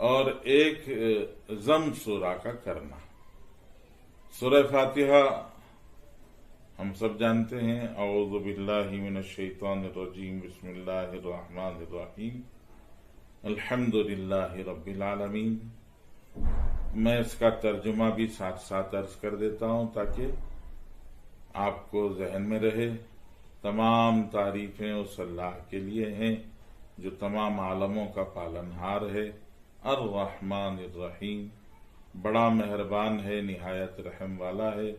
اور ایک ضم سورہ کا کرنا۔ سورہ فاتحہ ہم سب جانتے ہیں، اعوذ باللہ من الشیطان الرجیم، بسم اللہ الرحمن الرحیم، الحمد للہ رب العالمین۔ میں اس کا ترجمہ بھی ساتھ ساتھ عرض کر دیتا ہوں تاکہ آپ کو ذہن میں رہے۔ تمام تعریفیں اس اللہ کے لیے ہیں جو تمام عالموں کا پالنہار ہے، الرحمن الرحیم، بڑا مہربان ہے، نہایت رحم والا ہے،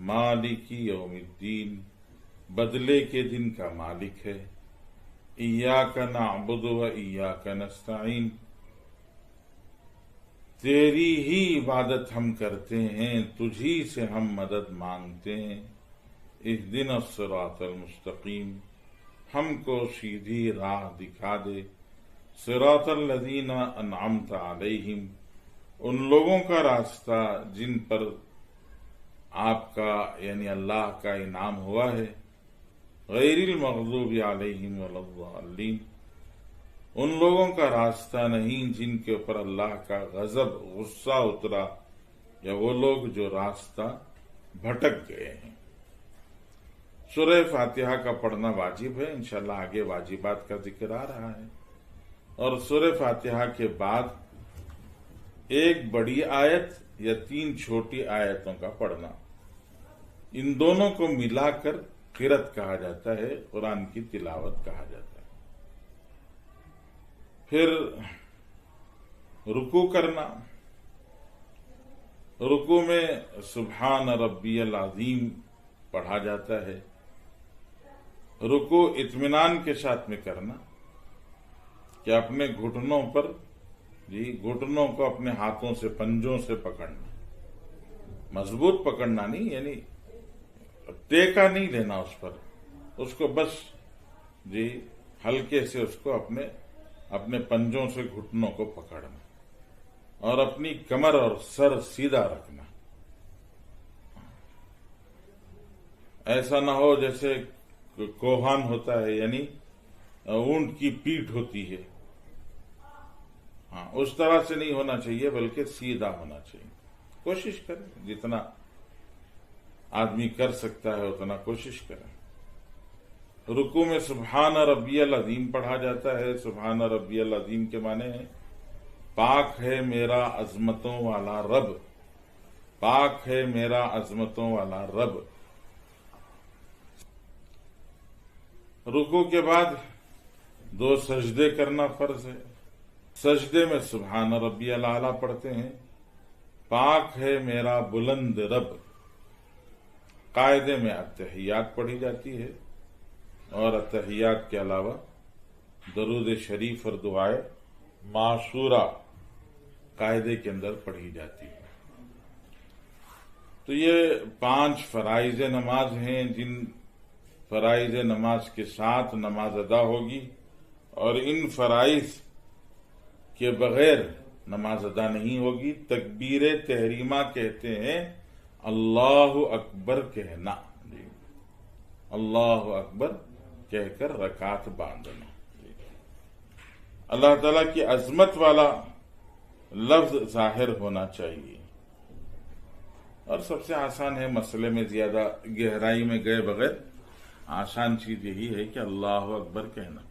مالک یوم الدین، بدلے کے دن کا مالک ہے، ایاک نعبد و ایاک نستعین، تیری ہی عبادت ہم کرتے ہیں، تجھی سے ہم مدد مانگتے ہیں، اہدنا الصراط المستقیم، ہم کو سیدھی راہ دکھا دے، صراط الذین انعمت علیہم، ان لوگوں کا راستہ جن پر آپ کا یعنی اللہ کا انعام ہوا ہے، غیر المغضوب علیہم ولا الضالین، ان لوگوں کا راستہ نہیں جن کے اوپر اللہ کا غضب غصہ اترا، یا وہ لوگ جو راستہ بھٹک گئے ہیں۔ سورہ فاتحہ کا پڑھنا واجب ہے، انشاءاللہ آگے واجبات کا ذکر آ رہا ہے۔ اور سورہ فاتحہ کے بعد ایک بڑی آیت یا 3 چھوٹی آیتوں کا پڑھنا، ان دونوں کو ملا کر قرأت کہا جاتا ہے، قرآن کی تلاوت کہا جاتا ہے۔ پھر رکوع کرنا، رکوع میں سبحان ربی العظیم پڑھا جاتا ہے۔ رکوع اطمینان کے ساتھ میں کرنا کہ اپنے گھٹنوں پر گھٹنوں کو اپنے ہاتھوں سے پنجوں سے پکڑنا، مضبوط پکڑنا نہیں، یعنی ٹیکا نہیں لینا اس پر، اس کو بس ہلکے سے اس کو اپنے پنجوں سے گھٹنوں کو پکڑنا، اور اپنی کمر اور سر سیدھا رکھنا۔ ایسا نہ ہو جیسے کوہان ہوتا ہے، یعنی اونٹ کی پیٹھ ہوتی ہے، اس طرح سے نہیں ہونا چاہیے، بلکہ سیدھا ہونا چاہیے۔ کوشش کریں، جتنا آدمی کر سکتا ہے اتنا کوشش کریں۔ رکوع میں سبحان ربی العظیم پڑھا جاتا ہے۔ سبحان ربی العظیم کے معنی ہے پاک ہے میرا عظمتوں والا رب، پاک ہے میرا عظمتوں والا رب۔ رکوع کے بعد 2 سجدے کرنا فرض ہے۔ سجدے میں سبحان ربی الاعلیٰ پڑھتے ہیں، پاک ہے میرا بلند رب۔ قاعدے میں التحیات پڑھی جاتی ہے، اور التحیات کے علاوہ درود شریف اور دعائے معصورہ قاعدے کے اندر پڑھی جاتی ہے۔ تو یہ 5 فرائض نماز ہیں، جن فرائض نماز کے ساتھ نماز ادا ہوگی، اور ان فرائض کے بغیر نماز ادا نہیں ہوگی۔ تکبیر تحریمہ کہتے ہیں اللہ اکبر کہنا، اللہ اکبر کہہ کر رکعت باندھنا۔ اللہ تعالیٰ کی عظمت والا لفظ ظاہر ہونا چاہیے، اور سب سے آسان ہے، مسئلے میں زیادہ گہرائی میں گئے بغیر آسان چیز یہی ہے کہ اللہ اکبر کہنا۔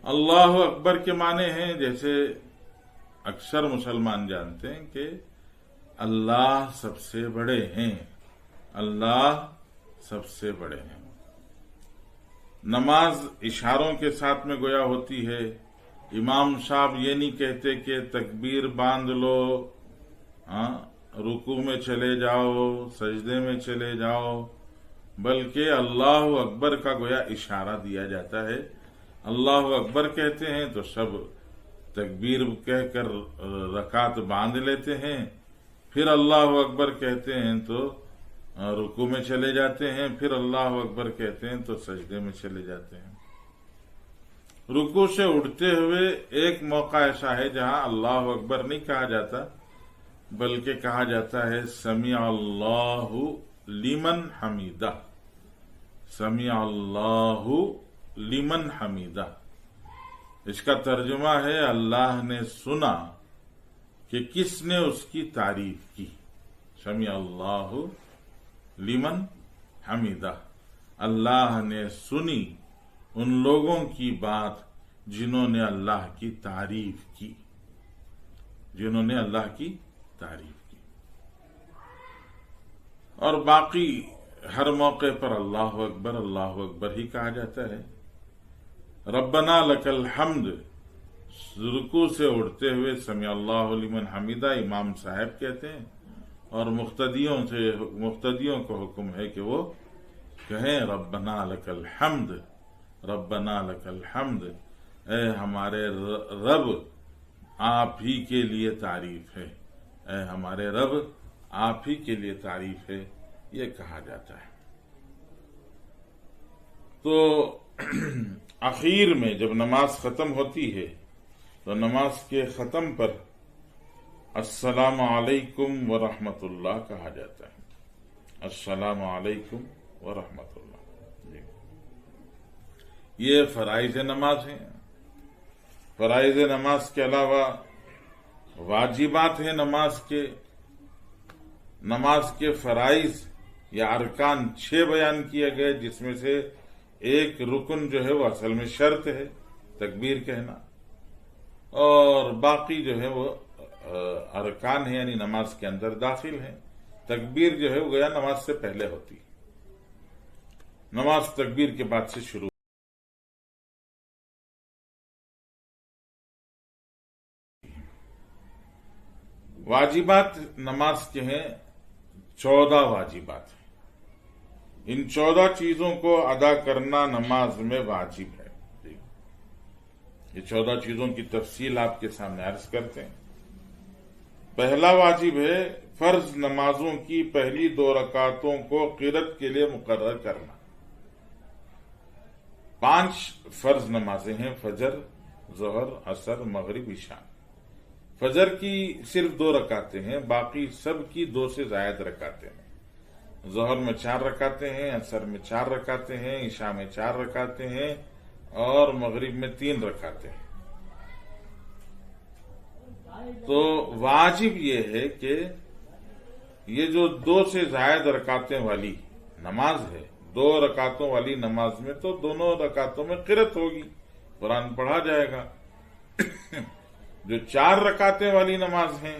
اللہ اکبر کے معنی ہیں، جیسے اکثر مسلمان جانتے ہیں کہ اللہ سب سے بڑے ہیں، اللہ سب سے بڑے ہیں۔ نماز اشاروں کے ساتھ میں گویا ہوتی ہے۔ امام صاحب یہ نہیں کہتے کہ تکبیر باندھ لو، رکوع میں چلے جاؤ، سجدے میں چلے جاؤ، بلکہ اللہ اکبر کا گویا اشارہ دیا جاتا ہے۔ اللہ اکبر کہتے ہیں تو سب تکبیر کہہ کر رکعت باندھ لیتے ہیں، پھر اللہ اکبر کہتے ہیں تو رکوع میں چلے جاتے ہیں، پھر اللہ اکبر کہتے ہیں تو سجدے میں چلے جاتے ہیں۔ رکوع سے اٹھتے ہوئے ایک موقع ایسا ہے جہاں اللہ اکبر نہیں کہا جاتا، بلکہ کہا جاتا ہے سمیع اللہ لمن حمیدہ، سمیع اللہ لمن حمیدہ۔ اس کا ترجمہ ہے اللہ نے سنا کہ کس نے اس کی تعریف کی. سمیع اللہ لمن حمیدہ، اللہ نے سنی ان لوگوں کی بات جنہوں نے اللہ کی تعریف کی، جنہوں نے اللہ کی تعریف کی. اور باقی ہر موقع پر اللہ اکبر ہی کہا جاتا ہے. ربنا لک الحمد رکوع سے اٹھتے ہوئے سمیع اللہ لمن حمیدہ امام صاحب کہتے ہیں، اور مقتدیوں کو حکم ہے کہ وہ کہیں ربنا لک الحمد، ربنا لک الحمد، اے ہمارے رب آپ ہی کے لیے تعریف ہے، اے ہمارے رب آپ ہی کے لیے تعریف ہے، یہ کہا جاتا ہے. تو آخر میں جب نماز ختم ہوتی ہے تو نماز کے ختم پر السلام علیکم ورحمۃ اللہ کہا جاتا ہے. السلام علیکم ورحمۃ اللہ. یہ فرائض نماز ہیں. فرائض نماز کے علاوہ واجبات ہیں نماز کے فرائض یا ارکان 6 بیان کیا گئے، جس میں سے ایک رکن جو ہے وہ اصل میں شرط ہے، تکبیر کہنا، اور باقی جو ہے وہ ارکان ہیں، یعنی نماز کے اندر داخل ہیں. تکبیر جو ہے وہ گویا نماز سے پہلے ہوتی، نماز تکبیر کے بعد سے شروع. واجبات نماز کے ہیں 14 واجبات ہیں. ان 14 چیزوں کو ادا کرنا نماز میں واجب ہے. یہ 14 چیزوں کی تفصیل آپ کے سامنے عرض کرتے ہیں. پہلا واجب ہے فرض نمازوں کی پہلی 2 رکعتوں کو قرات کے لیے مقرر کرنا. 5 فرض نمازیں ہیں، فجر، ظہر، عصر، مغرب، عشاء. فجر کی صرف 2 رکعتیں ہیں، باقی سب کی 2 سے زائد رکعتیں ہیں. ظہر میں 4 رکعتیں ہیں، عصر میں 4 رکعتیں ہیں، عشاء میں 4 رکعتیں ہیں، اور مغرب میں 3 رکعتیں ہیں. تو واجب یہ ہے کہ یہ جو 2 سے زائد رکعتیں والی نماز ہے، 2 رکعتوں والی نماز میں تو دونوں رکعتوں میں قرات ہوگی، قرآن پڑھا جائے گا. جو 4 رکعتیں والی نماز ہیں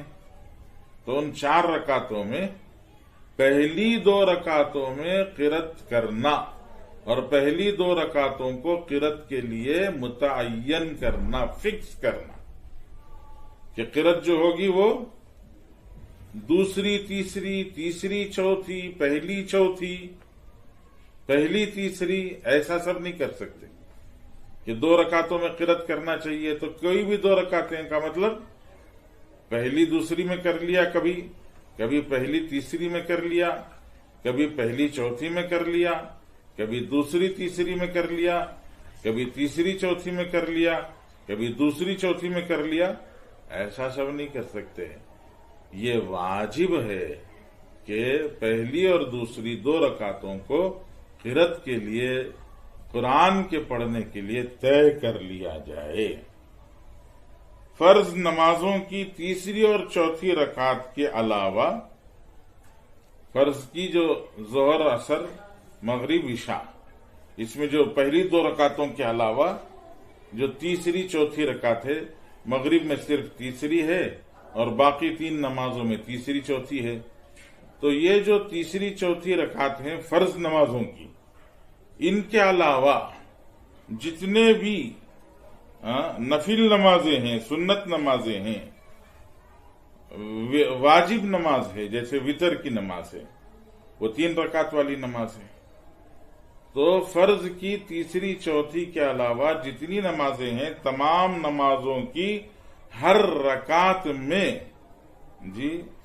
تو ان 4 رکعتوں میں پہلی 2 رکعتوں میں قرات کرنا، اور پہلی 2 رکعتوں کو قرات کے لیے متعین کرنا، فکس کرنا کہ قرات جو ہوگی وہ دوسری، تیسری، چوتھی، پہلی چوتھی، پہلی تیسری، ایسا سب نہیں کر سکتے کہ 2 رکعتوں میں قرات کرنا چاہیے تو کوئی بھی 2 رکعتیں کا مطلب پہلی دوسری میں کر لیا، کبھی پہلی تیسری میں کر لیا، کبھی پہلی چوتھی میں کر لیا، کبھی دوسری تیسری میں کر لیا، کبھی تیسری چوتھی میں کر لیا، کبھی دوسری چوتھی میں کر لیا. ایسا سب نہیں کر سکتے. یہ واجب ہے کہ پہلی اور دوسری 2 رکعتوں کو قرات کے لیے، قرآن کے پڑھنے کے لیے طے کر لیا جائے. فرض نمازوں کی تیسری اور چوتھی رکعت کے علاوہ فرض کی جو ظہر، عصر، مغرب، عشاء، اس میں جو پہلی 2 رکعتوں کے علاوہ جو تیسری چوتھی رکعت ہے، مغرب میں صرف تیسری ہے اور باقی 3 نمازوں میں تیسری چوتھی ہے. تو یہ جو تیسری چوتھی رکعت ہیں فرض نمازوں کی، ان کے علاوہ جتنے بھی نفل نمازیں ہیں، سنت نمازیں ہیں، واجب نماز ہے جیسے وتر کی نماز ہے، وہ 3 رکعت والی نماز ہے. تو فرض کی تیسری چوتھی کے علاوہ جتنی نمازیں ہیں تمام نمازوں کی ہر رکعت میں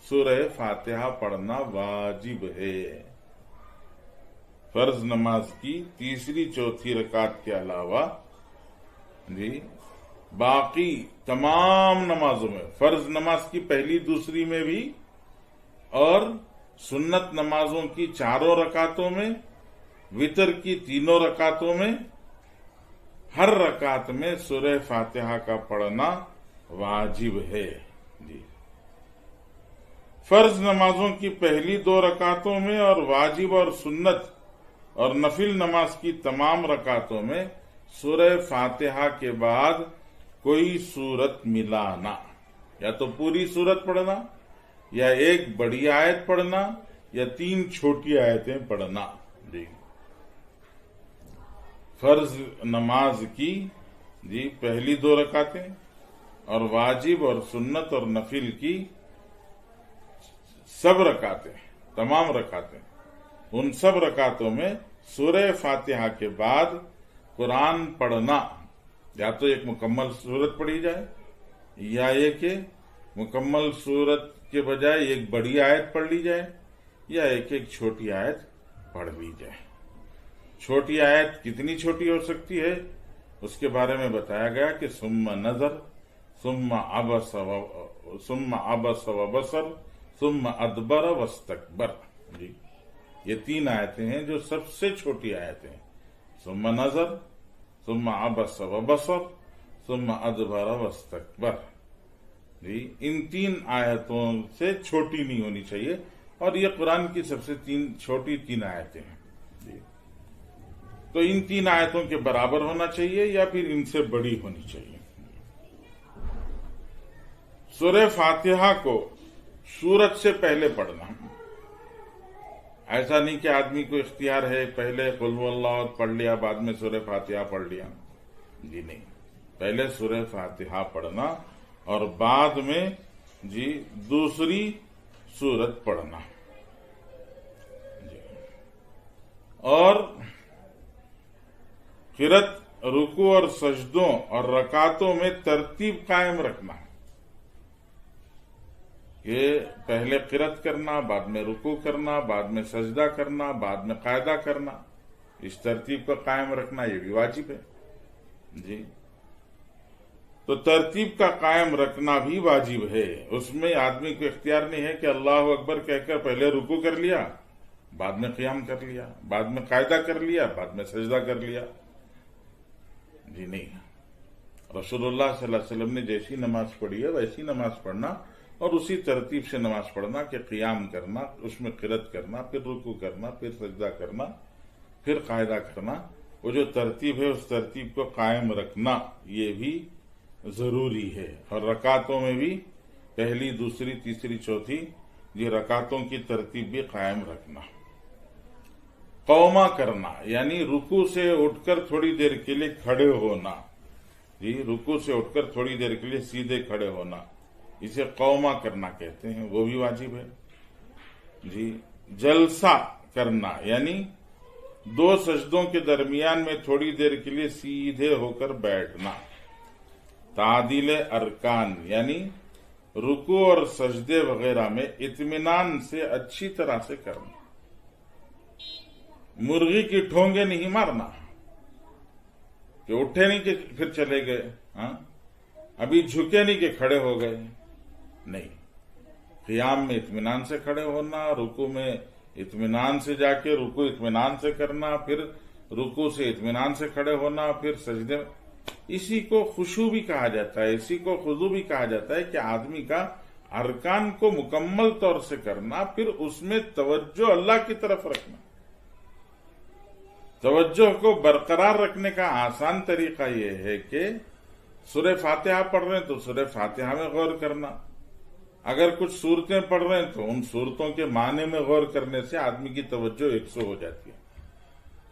سورہ فاتحہ پڑھنا واجب ہے. فرض نماز کی تیسری چوتھی رکعت کے علاوہ باقی تمام نمازوں میں، فرض نماز کی پہلی دوسری میں بھی اور سنت نمازوں کی 4 رکعتوں میں، وتر کی 3 رکعتوں میں، ہر رکعت میں سورہ فاتحہ کا پڑھنا واجب ہے. فرض نمازوں کی پہلی 2 رکعتوں میں اور واجب اور سنت اور نفل نماز کی تمام رکعتوں میں سورہ فاتحہ کے بعد کوئی سورت ملانا، یا تو پوری سورت پڑھنا، یا ایک بڑی آیت پڑھنا، یا 3 چھوٹی آیتیں پڑھنا۔ جی فرض نماز کی پہلی 2 رکعتیں اور واجب اور سنت اور نفل کی سب رکعتیں، تمام رکعتیں، ان سب رکعتوں میں سورہ فاتحہ کے بعد قرآن پڑھنا، یا تو ایک مکمل سورت پڑھی جائے، یا یہ کہ مکمل سورت کے بجائے ایک بڑی آیت پڑھ لی جائے، یا ایک چھوٹی آیت پڑھ لی جائے۔ چھوٹی آیت کتنی چھوٹی ہو سکتی ہے اس کے بارے میں بتایا گیا کہ ثم نظر، ثم عبس وبصر، ثم ادبر واستکبر۔ جی یہ 3 آیتیں ہیں جو سب سے چھوٹی آیتیں ہیں، ثم نظر، ثم عبس وبصر، ثم ادبر واستکبر۔ جی ان 3 آیتوں سے چھوٹی نہیں ہونی چاہیے، اور یہ قرآن کی سب سے چھوٹی 3 آیتیں ہیں۔ جی تو ان 3 آیتوں کے برابر ہونا چاہیے یا پھر ان سے بڑی ہونی چاہیے۔ سورہ فاتحہ کو سورت سے پہلے پڑھنا، ایسا نہیں کہ آدمی کو اختیار ہے پہلے قل هو اللہ پڑھ لیا بعد میں سورہ فاتحہ پڑھ لیا۔ جی نہیں، پہلے سورہ فاتحہ پڑھنا اور بعد میں دوسری سورت پڑھنا۔ اور قرأت، رکوع اور سجدوں اور رکعتوں میں ترتیب قائم رکھنا، کہ پہلے قرأت کرنا، بعد میں رکوع کرنا، بعد میں سجدہ کرنا، بعد میں قاعدہ کرنا، اس ترتیب کو قائم رکھنا یہ بھی واجب ہے۔ جی تو ترتیب کا قائم رکھنا بھی واجب ہے، اس میں آدمی کو اختیار نہیں ہے کہ اللہ اکبر کہہ کر پہلے رکوع کر لیا، بعد میں قیام کر لیا، بعد میں قاعدہ کر لیا، بعد میں سجدہ کر لیا۔ جی نہیں، رسول اللہ صلی اللہ علیہ وسلم نے جیسی نماز پڑھی ہے ویسی نماز پڑھنا، اور اسی ترتیب سے نماز پڑھنا کہ قیام کرنا، اس میں قرأت کرنا، پھر رکوع کرنا، پھر سجدہ کرنا، پھر قاعدہ کرنا۔ وہ جو ترتیب ہے اس ترتیب کو قائم رکھنا یہ بھی ضروری ہے۔ اور رکعتوں میں بھی پہلی، دوسری، تیسری، چوتھی یہ رکعتوں کی ترتیب بھی قائم رکھنا۔ قوما کرنا یعنی رکوع سے اٹھ کر تھوڑی دیر کے لیے کھڑے ہونا۔ جی رکوع سے اٹھ کر تھوڑی دیر کے لیے سیدھے کھڑے ہونا، اسے قوما کرنا کہتے ہیں، وہ بھی واجب ہے۔ جی جلسہ کرنا یعنی 2 سجدوں کے درمیان میں تھوڑی دیر کے لیے سیدھے ہو کر بیٹھنا۔ تعدیل ارکان یعنی رکوع اور سجدے وغیرہ میں اطمینان سے اچھی طرح سے کرنا، مرغی کی ٹھونگے نہیں مارنا کہ اٹھے نہیں کہ پھر چلے گئے، ابھی جھکے نہیں کہ کھڑے ہو گئے، نہیں، قیام میں اطمینان سے کھڑے ہونا، رکوع میں اطمینان سے جا کے رکوع اطمینان سے کرنا، پھر رکوع سے اطمینان سے کھڑے ہونا، پھر سجدے۔ اسی کو خشوع بھی کہا جاتا ہے، اسی کو خضوع بھی کہا جاتا ہے کہ آدمی کا ارکان کو مکمل طور سے کرنا، پھر اس میں توجہ اللہ کی طرف رکھنا۔ توجہ کو برقرار رکھنے کا آسان طریقہ یہ ہے کہ سورہ فاتحہ پڑھ رہے ہیں تو سورہ فاتحہ میں غور کرنا، اگر کچھ صورتیں پڑھ رہے ہیں تو ان صورتوں کے معنی میں غور کرنے سے آدمی کی توجہ 100 ہو جاتی ہے۔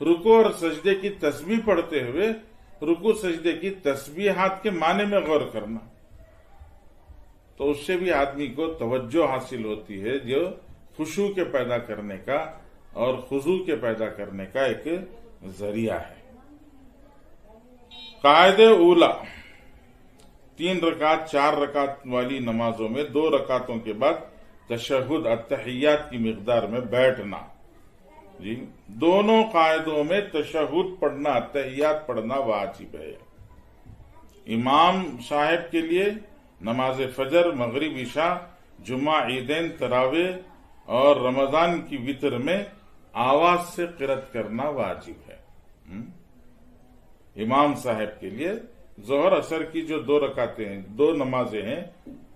رکوع اور سجدے کی تسبیح پڑھتے ہوئے رکوع سجدے کی تسبیحات کے معنی میں غور کرنا، تو اس سے بھی آدمی کو توجہ حاصل ہوتی ہے، جو خشوع کے پیدا کرنے کا اور خضوع کے پیدا کرنے کا ایک ذریعہ ہے۔ قاعدہ اولا 3 رکعت 4 رکعت والی نمازوں میں 2 رکعتوں کے بعد تشہد التحیات کی مقدار میں بیٹھنا۔ جی دونوں قاعدوں میں تشہد پڑھنا، التحیات پڑھنا واجب ہے۔ امام صاحب کے لیے نماز فجر، مغرب، عشاء، جمعہ، عیدین، تراویح اور رمضان کی وتر میں آواز سے قرأت کرنا واجب ہے۔ امام صاحب کے لیے ظہر اثر کی جو 2 رکعتیں ہیں، 2 نمازیں ہیں،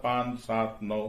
5, 7, 9।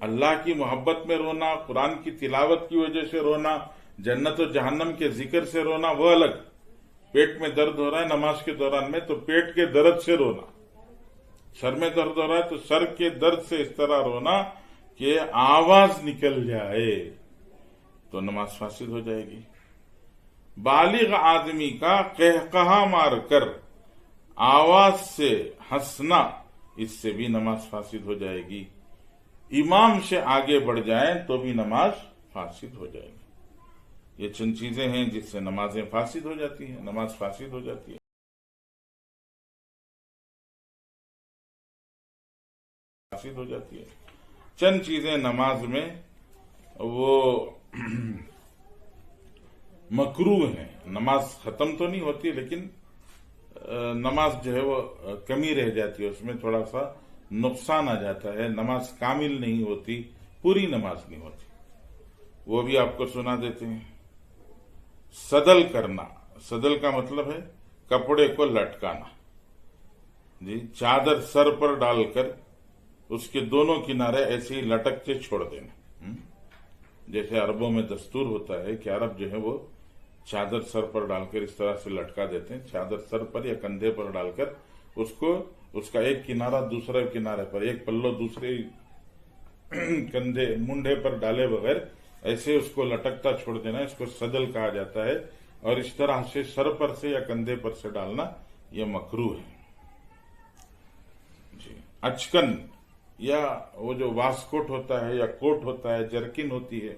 اللہ کی محبت میں رونا، قرآن کی تلاوت کی وجہ سے رونا، جنت و جہنم کے ذکر سے رونا وہ الگ. پیٹ میں درد ہو رہا ہے نماز کے دوران میں تو پیٹ کے درد سے رونا، سر میں درد ہو رہا ہے تو سر کے درد سے اس طرح رونا کہ آواز نکل جائے تو نماز فاسد ہو جائے گی. بالغ آدمی کا قہقہا مار کر آواز سے ہنسنا، اس سے بھی نماز فاسد ہو جائے گی. امام سے آگے بڑھ جائیں تو بھی نماز فاسد ہو جائے گی. یہ چند چیزیں ہیں جس سے نمازیں فاسد ہو جاتی ہیں، نماز فاسد ہو جاتی ہے. فاسد ہو جاتی ہے. چند چیزیں نماز میں وہ مکروہ ہیں. نماز ختم تو نہیں ہوتی لیکن نماز جو ہے وہ کمی رہ جاتی ہے، اس میں تھوڑا سا نقصان آ جاتا ہے، نماز کامل نہیں ہوتی، پوری نماز نہیں ہوتی. وہ بھی آپ کو سنا دیتے ہیں. صدل کرنا، صدل کا مطلب ہے کپڑے کو لٹکانا. جی، چادر سر پر ڈال کر اس کے دونوں کنارے ایسے ہی لٹک کے چھوڑ دینا. جیسے عربوں میں دستور ہوتا ہے کہ عرب جو ہے وہ چادر سر پر ڈال کر اس طرح سے لٹکا دیتے ہیں. چادر سر پر یا کندھے پر ڈال کر اس کا ایک کنارہ دوسرے کنارے پر، ایک پلو دوسرے کندھے منڈے پر ڈالے بغیر ایسے اس کو لٹکتا چھوڑ دینا، اس کو صدل کہا جاتا ہے. اور اس طرح سے سر پر سے یا کندھے پر سے ڈالنا یہ مکروہ ہے. جی، اچکن یا وہ جو واسکوٹ ہوتا ہے یا کوٹ ہوتا ہے، جرکن ہوتی ہے،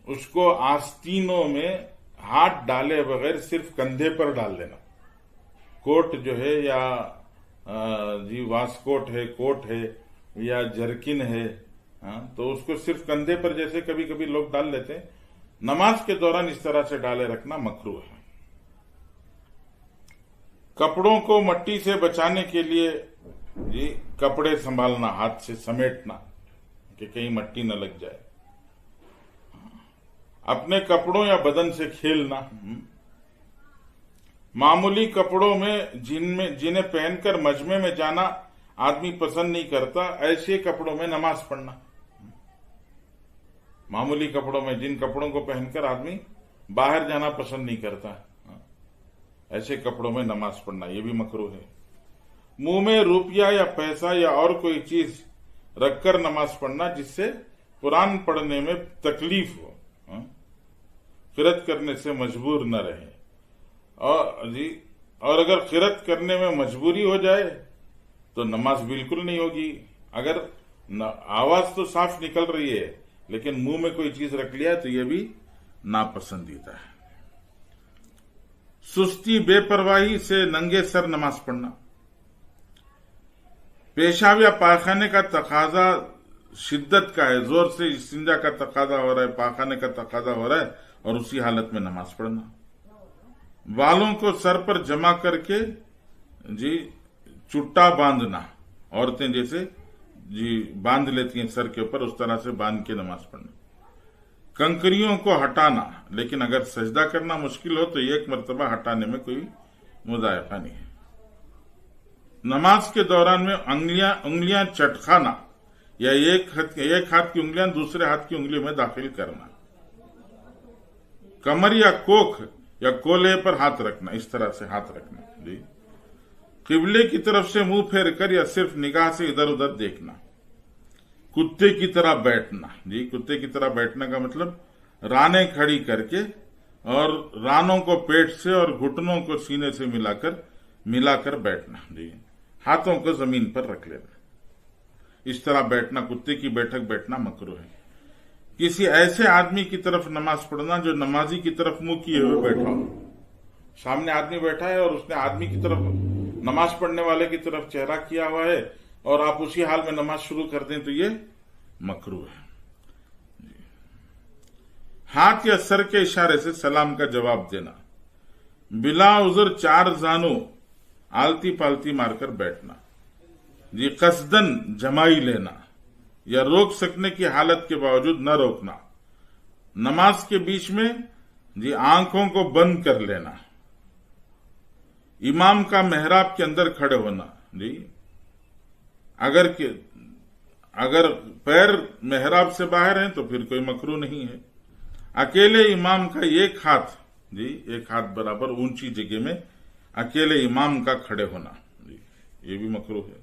اس کو آستینوں میں ہاتھ ڈالے بغیر صرف کندھے پر ڈال دینا. کوٹ جو ہے یا جی واسکوٹ ہے، کوٹ ہے یا جرکن ہے، تو اس کو صرف کندھے پر جیسے کبھی کبھی لوگ ڈال لیتے ہیں. نماز کے دوران اس طرح سے ڈالے رکھنا مکروہ ہے. کپڑوں کو مٹی سے بچانے کے لیے جی کپڑے سنبھالنا، ہاتھ سے سمیٹنا کہ کہیں مٹی نہ لگ جائے. اپنے کپڑوں یا بدن سے کھیلنا. معمولی کپڑوں میں جنہیں پہن کر مجمع میں جانا آدمی پسند نہیں کرتا، ایسے کپڑوں میں نماز پڑھنا. معمولی کپڑوں میں، جن کپڑوں کو پہن کر آدمی باہر جانا پسند نہیں کرتا، ایسے کپڑوں میں نماز پڑھنا یہ بھی مکروہ ہے. منہ میں روپیہ یا پیسہ یا اور کوئی چیز رکھ کر نماز پڑھنا جس سے قرآن پڑھنے میں تکلیف ہو، قرأت کرنے سے مجبور نہ رہے. اور اگر قرأت کرنے میں مجبوری ہو جائے تو نماز بالکل نہیں ہوگی. اگر آواز تو صاف نکل رہی ہے لیکن منہ میں کوئی چیز رکھ لیا تو یہ بھی ناپسندیدہ ہے. سستی بے پرواہی سے ننگے سر نماز پڑھنا. پیشاب یا پاخانے کا تقاضا شدت کا ہے، زور سے استنجا کا تقاضا ہو رہا ہے، پاخانے کا تقاضا ہو رہا ہے اور اسی حالت میں نماز پڑھنا. بالوں کو سر پر جمع کر کے جی چٹا باندھنا، عورتیں جیسے جی باندھ لیتی ہیں سر کے اوپر، اس طرح سے باندھ کے نماز پڑھنا. کنکریوں کو ہٹانا، لیکن اگر سجدہ کرنا مشکل ہو تو ایک مرتبہ ہٹانے میں کوئی مضائقہ نہیں ہے. نماز کے دوران میں انگلیاں چٹکانا یا ایک ہاتھ کی انگلیاں دوسرے ہاتھ کی انگلی میں داخل کرنا. کمر یا کوکھ یا کولے پر ہاتھ رکھنا، اس طرح سے ہاتھ رکھنا. جی، قبلے کی طرف سے منہ پھیر کر یا صرف نگاہ سے ادھر ادھر دیکھنا. کتے کی طرح بیٹھنا. جی، کتے کی طرح بیٹھنے کا مطلب رانیں کھڑی کر کے اور رانوں کو پیٹ سے اور گھٹنوں کو سینے سے ملا کر بیٹھنا. جی، ہاتھوں کو زمین پر رکھ لینا. اس طرح بیٹھنا، کتے کی بیٹھک بیٹھنا مکروہ ہے. کسی ایسے آدمی کی طرف نماز پڑھنا جو نمازی کی طرف منہ کیے ہوئے بیٹھا ہو. سامنے آدمی بیٹھا ہے اور اس نے آدمی کی طرف، نماز پڑھنے والے کی طرف چہرہ کیا ہوا ہے اور آپ اسی حال میں نماز شروع کر دیں تو یہ مکروہ ہے. ہاتھ یا سر کے اشارے سے سلام کا جواب دینا. بلا عذر چار زانو آلتی پالتی مار کر بیٹھنا. جی، قصدن جمائی لینا یا روک سکنے کی حالت کے باوجود نہ روکنا. نماز کے بیچ میں جی آنکھوں کو بند کر لینا. امام کا محراب کے اندر کھڑے ہونا. جی، اگر پیر محراب سے باہر ہیں تو پھر کوئی مکروہ نہیں ہے. اکیلے امام کا ایک ہاتھ برابر اونچی جگہ میں اکیلے امام کا کھڑے ہونا یہ بھی مکروہ ہے.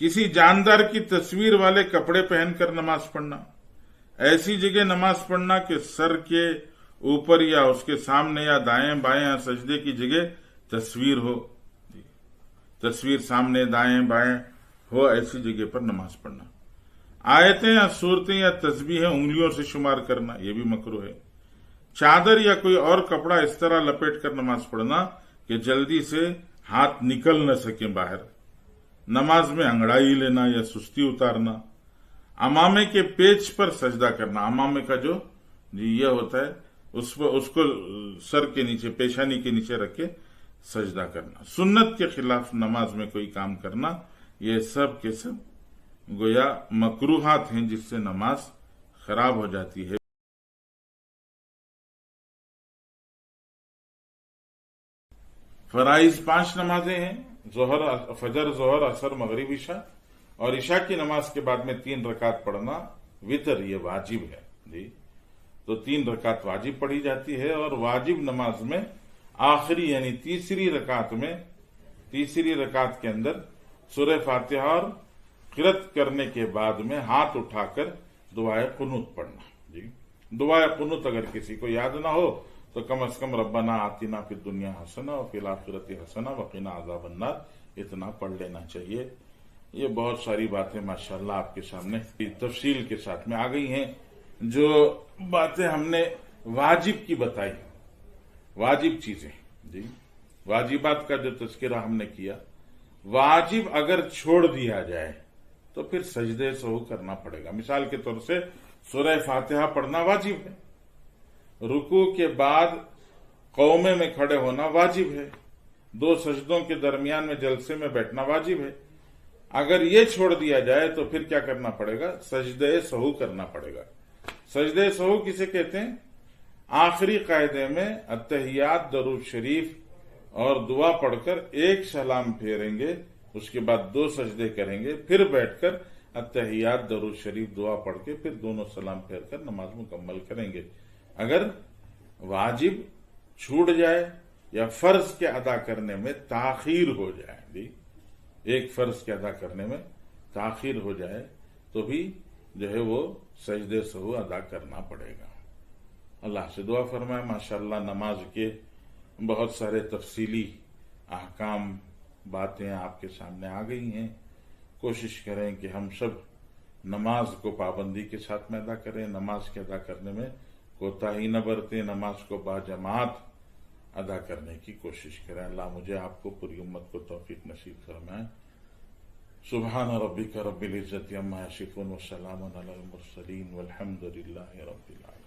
کسی جاندار کی تصویر والے کپڑے پہن کر نماز پڑھنا، ایسی جگہ نماز پڑھنا کہ سر کے اوپر یا اس کے سامنے یا دائیں بائیں یا سجدے کی جگہ تصویر ہو، تصویر سامنے دائیں بائیں ہو، ایسی جگہ پر نماز پڑھنا. آیتیں یا صورتیں یا تسبیحیں انگلیوں سے شمار کرنا یہ بھی مکروہ ہے. چادر یا کوئی اور کپڑا اس طرح لپیٹ کر نماز پڑھنا کہ جلدی سے ہاتھ نکل نہ سکیں باہر. نماز میں انگڑائی لینا یا سستی اتارنا. امامے کے پیچ پر سجدہ کرنا، امامے کا جو یہ ہوتا ہے اس کو سر کے نیچے پیشانی کے نیچے رکھ کے سجدہ کرنا. سنت کے خلاف نماز میں کوئی کام کرنا یہ سب کے سب گویا مکروہات ہیں جس سے نماز خراب ہو جاتی ہے. فرائض 5 نمازیں ہیں، فجر، ظہر، عصر، مغرب، عشاء، اور عشاء کی نماز کے بعد میں 3 رکعت پڑھنا وتر یہ واجب ہے. تو 3 رکعت واجب پڑھی جاتی ہے، اور واجب نماز میں آخری یعنی تیسری رکعت کے اندر سورہ فاتحہ اور قرأت کرنے کے بعد میں ہاتھ اٹھا کر دعائے قنوت پڑھنا. دعائے قنوت اگر کسی کو یاد نہ ہو تو کم از کم ربنا آتنا فی الدنیا حسنہ وفی الآخرۃ حسنہ وقنا عذاب النار اتنا پڑھ لینا چاہیے. یہ بہت ساری باتیں ماشاءاللہ آپ کے سامنے تفصیل کے ساتھ میں آ گئی ہیں. جو باتیں ہم نے واجب کی بتائی، واجب چیزیں، واجبات کا جو تذکرہ ہم نے کیا، واجب اگر چھوڑ دیا جائے تو پھر سجدے سہو کرنا پڑے گا. مثال کے طور سے سورہ فاتحہ پڑھنا واجب ہے، رکوع کے بعد قومے میں کھڑے ہونا واجب ہے، 2 سجدوں کے درمیان میں جلسے میں بیٹھنا واجب ہے. اگر یہ چھوڑ دیا جائے تو پھر کیا کرنا پڑے گا؟ سجدے سہو کرنا پڑے گا. سجدے سہو کسے کہتے ہیں؟ آخری قاعدے میں اتحیات، درود شریف اور دعا پڑھ کر ایک سلام پھیریں گے، اس کے بعد 2 سجدے کریں گے، پھر بیٹھ کر اتحیات، درود شریف، دعا پڑھ کے پھر دونوں سلام پھیر کر نماز مکمل کریں گے. اگر واجب چھوٹ جائے یا فرض کے ادا کرنے میں تاخیر ہو جائے، ایک فرض کے ادا کرنے میں تاخیر ہو جائے تو بھی جو ہے وہ سجدے سہو ادا کرنا پڑے گا. اللہ سے دعا فرمائے. ماشاءاللہ نماز کے بہت سارے تفصیلی احکام، باتیں آپ کے سامنے آ گئی ہیں. کوشش کریں کہ ہم سب نماز کو پابندی کے ساتھ میں ادا کریں، نماز کے ادا کرنے میں کوتاہی نہ برتیں، نماز کو باجماعت ادا کرنے کی کوشش کریں. اللہ مجھے آپ کو پوری امت کو توفیق نصیب فرمائے. سبحان ربک رب العزت عما یصفون وسلام علی المرسلین والحمد للہ رب العالمین.